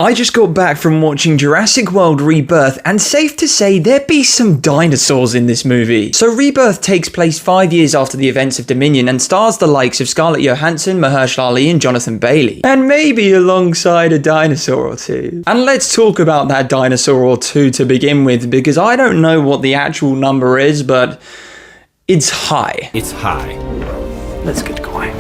I just got back from watching Jurassic World Rebirth, and safe to say there be some dinosaurs in this movie. So Rebirth takes place 5 years after the events of Dominion and stars the likes of Scarlett Johansson, Mahershala Ali and Jonathan Bailey. And maybe alongside a dinosaur or two. And let's talk about that dinosaur or two to begin with, because I don't know what the actual number is, but it's high. It's high. Let's get going.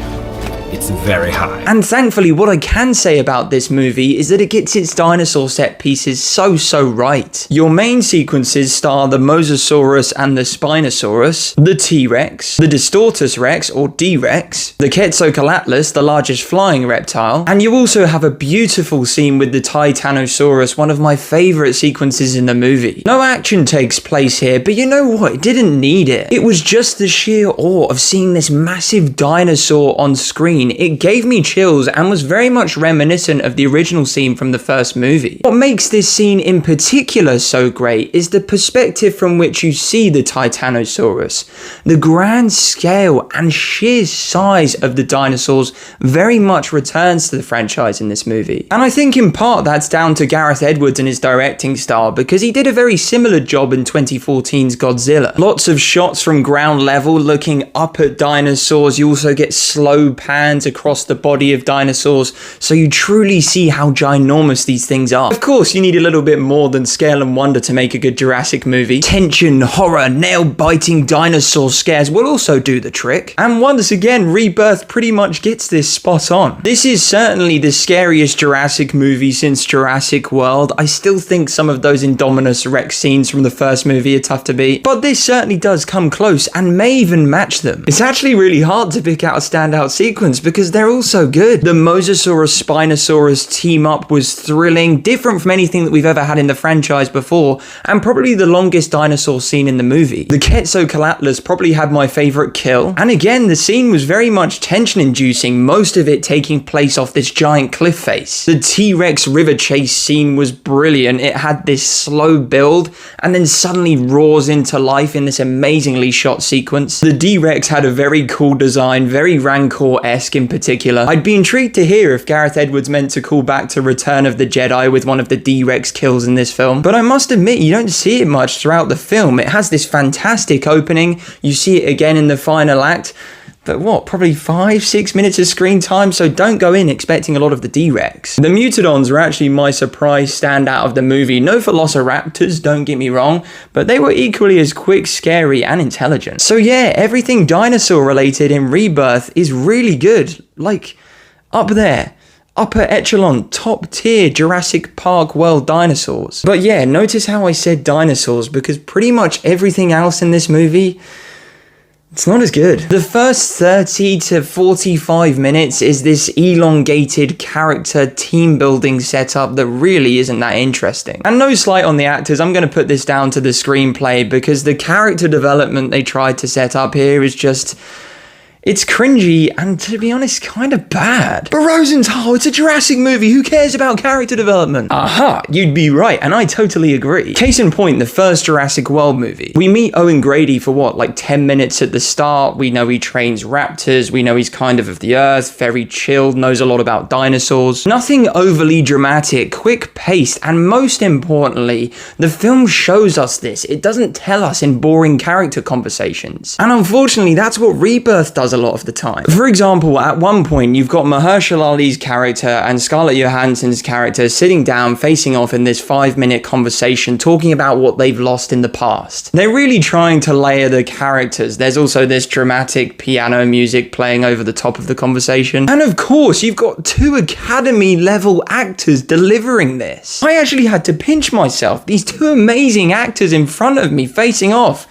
It's very high. And thankfully, what I can say about this movie is that it gets its dinosaur set pieces so right. Your main sequences star the Mosasaurus and the Spinosaurus, the T-Rex, the Distortus Rex or D-Rex, the Quetzalcoatlus, the largest flying reptile, and you also have a beautiful scene with the Titanosaurus, one of my favourite sequences in the movie. No action takes place here, but you know what? It didn't need it. It was just the sheer awe of seeing this massive dinosaur on screen. It gave me chills and was very much reminiscent of the original scene from the first movie. What makes this scene in particular so great is the perspective from which you see the Titanosaurus. The grand scale and sheer size of the dinosaurs very much returns to the franchise in this movie. And I think in part that's down to Gareth Edwards and his directing style, because he did a very similar job in 2014's Godzilla. Lots of shots from ground level looking up at dinosaurs. You also get slow pans across the body of dinosaurs, so you truly see how ginormous these things are. Of course, you need a little bit more than scale and wonder to make a good Jurassic movie. Tension, horror, nail-biting dinosaur scares will also do the trick. And once again, Rebirth pretty much gets this spot on. This is certainly the scariest Jurassic movie since Jurassic World. I still think some of those Indominus Rex scenes from the first movie are tough to beat, but this certainly does come close and may even match them. It's actually really hard to pick out a standout sequence because they're all so good. The Mosasaurus Spinosaurus team up was thrilling, different from anything that we've ever had in the franchise before, and probably the longest dinosaur scene in the movie. The Quetzalcoatlus probably had my favourite kill, and again the scene was very much tension inducing, most of it taking place off this giant cliff face. The T-Rex river chase scene was brilliant. It had this slow build and then suddenly roars into life in this amazingly shot sequence. The D-Rex had a very cool design, very Rancor-esque in particular. I'd be intrigued to hear if Gareth Edwards meant to call back to Return of the Jedi with one of the D-Rex kills in this film, but I must admit you don't see it much throughout the film. It has this fantastic opening, you see it again in the final act, but what, probably 5-6 minutes of screen time, so don't go in expecting a lot of the D-Rex. The Mutodons were actually my surprise standout of the movie. No Velociraptors, don't get me wrong, but they were equally as quick, scary, and intelligent. So yeah, everything dinosaur related in Rebirth is really good. Like, up there. Upper echelon, top tier Jurassic Park world dinosaurs. But yeah, notice how I said dinosaurs, because pretty much everything else in this movie, it's not as good. The first 30 to 45 minutes is this elongated character team building setup that really isn't that interesting. And no slight on the actors, I'm going to put this down to the screenplay, because the character development they tried to set up here is just... it's cringy and, to be honest, kind of bad. But Rosenthal, it's a Jurassic movie. Who cares about character development? Aha, you'd be right, and I totally agree. Case in point, the first Jurassic World movie. We meet Owen Grady for what, like 10 minutes at the start. We know he trains raptors. We know he's kind of the Earth, very chilled, knows a lot about dinosaurs. Nothing overly dramatic, quick-paced, and most importantly, the film shows us this. It doesn't tell us in boring character conversations. And unfortunately, that's what Rebirth does a lot of the time. For example, at one point, you've got Mahershala Ali's character and Scarlett Johansson's character sitting down, facing off in this 5-minute conversation, talking about what they've lost in the past. They're really trying to layer the characters. There's also this dramatic piano music playing over the top of the conversation. And of course, you've got 2 Academy-level actors delivering this. I actually had to pinch myself. These 2 amazing actors in front of me facing off.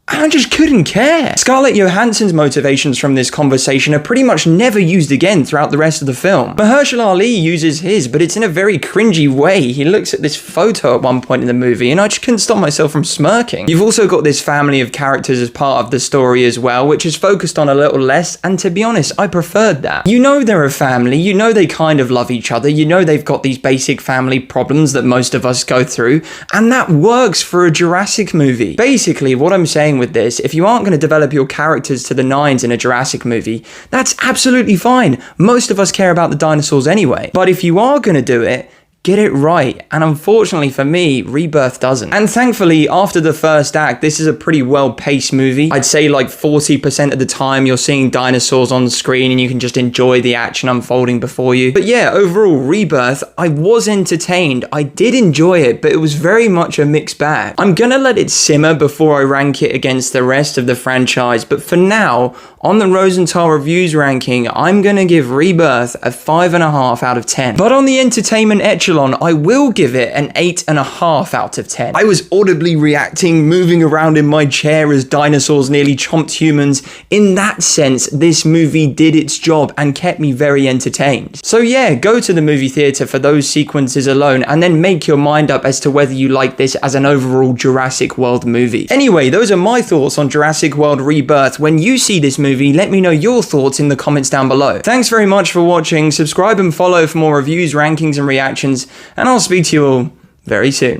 I just couldn't care. Scarlett Johansson's motivations from this conversation are pretty much never used again throughout the rest of the film. Mahershala Ali uses his, but it's in a very cringy way. He looks at this photo at one point in the movie, and I just couldn't stop myself from smirking. You've also got this family of characters as part of the story as well, which is focused on a little less, and to be honest, I preferred that. You know they're a family, you know they kind of love each other, you know they've got these basic family problems that most of us go through, and that works for a Jurassic movie. Basically, what I'm saying with this, if you aren't going to develop your characters to the nines in a Jurassic movie, that's absolutely fine. Most of us care about the dinosaurs anyway. But if you are going to do it, get it right. And unfortunately for me, Rebirth doesn't. And thankfully, after the first act, this is a pretty well-paced movie. I'd say like 40% of the time you're seeing dinosaurs on the screen and you can just enjoy the action unfolding before you. But yeah, overall, Rebirth, I was entertained. I did enjoy it, but it was very much a mixed bag. I'm gonna let it simmer before I rank it against the rest of the franchise, but for now, on the Rosenthal Reviews ranking, I'm gonna give Rebirth a 5.5 out of 10. But on the entertainment echelon, I will give it an 8.5 out of 10. I was audibly reacting, moving around in my chair as dinosaurs nearly chomped humans. In that sense, this movie did its job and kept me very entertained. So yeah, go to the movie theater for those sequences alone and then make your mind up as to whether you like this as an overall Jurassic World movie. Anyway, those are my thoughts on Jurassic World Rebirth. When you see this movie, let me know your thoughts in the comments down below. Thanks very much for watching. Subscribe and follow for more reviews, rankings, and reactions, and I'll speak to you all very soon.